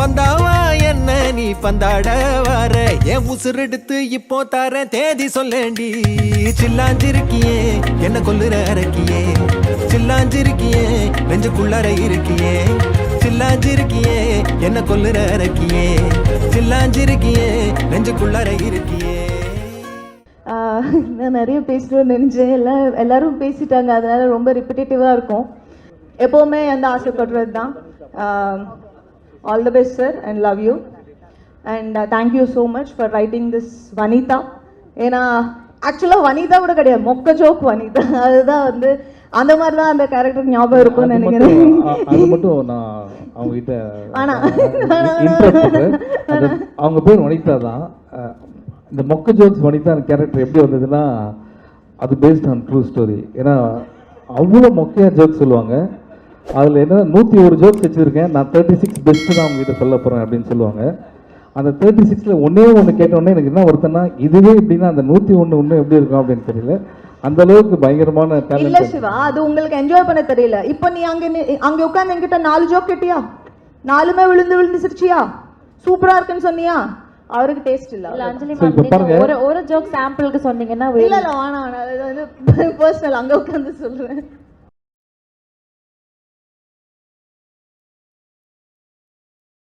பந்தாவா என்ன நீ பந்தாட வர என் உசுரெடுத்து இப்போ தர தேதி சொல்லேண்டி சில்லாஞ்சிருக்கியே என்ன கொல்லுற அரக்கியே சில்லாஞ்சிருக்கியே நெஞ்சுக்குள்ளற இருக்கியே சில்லாஞ்சிருக்கியே என்ன கொல்லுற அரக்கியே சில்லாஞ்சிருக்கியே நெஞ்சுக்குள்ளற இருக்கியே. நான் நிறைய பேசணும்னு நினைச்சேன், எல்லாரும் பேசிட்டாங்க, அதனால ரொம்ப ரிப்பிட்டேட்டிவாக இருக்கும். எப்போவுமே அந்த ஆசைப்படுறது தான். All the best sir and love you and thank you so much for writing this Vanitha. ஏன்னா ஆக்சுவலாக வனிதா கூட கிடையாது, மொக்க ஜோக் வனிதா. அதுதான் வந்து அந்த மாதிரி தான் அந்த கேரக்டர் ஞாபகம் இருக்கும்னு நினைக்கிறேன். அது மட்டும் நான் அவங்ககிட்ட அவங்க பேர் வனிதா தான். இந்த மொக்க ஜோக்ஸ் வனிதா கேரக்டர் எப்படி வந்ததுன்னா அது பேஸ்ட் ஆன் ட்ரூ ஸ்டோரி. ஏன்னா அவ்வளோ மொக்கையாக ஜோக் சொல்லுவாங்க. அதில் என்ன 101 ஜோக்ஸ் வச்சுருக்கேன், நான் 36 பெஸ்ட்டு தான் அவங்ககிட்ட சொல்ல போகிறேன் அப்படின்னு சொல்லுவாங்க. அந்த 36ல் ஒன்று கேட்டோடனே எனக்கு என்ன வருத்தம்னா இதுவே எப்படின்னா அந்த 101 இன்னும் எப்படி இருக்கும் அப்படின்னு தெரியல. அந்த அளவுக்கு பயங்கரமான டேலண்ட். இல்ல சிவா, அது உங்களுக்கு என்ஜாய் பண்ண தெரியல. இப்போ நீ அங்க உட்கார்ந்து என்கிட்ட 4 ஜோக் கேட்டியா, 4மே விழுந்து சிரிச்சியா, சூப்பரா இருக்குன்னு சொன்னியா, அவருக்கு டேஸ்ட் இல்ல. அஞ்சலி மேம் ஒரு ஜோக் சாம்பிளுக்கு சொன்னீங்கன்னா இல்ல வேணாம், அது வந்து பர்சனல், அங்க உட்கார்ந்து சொல்றேன்.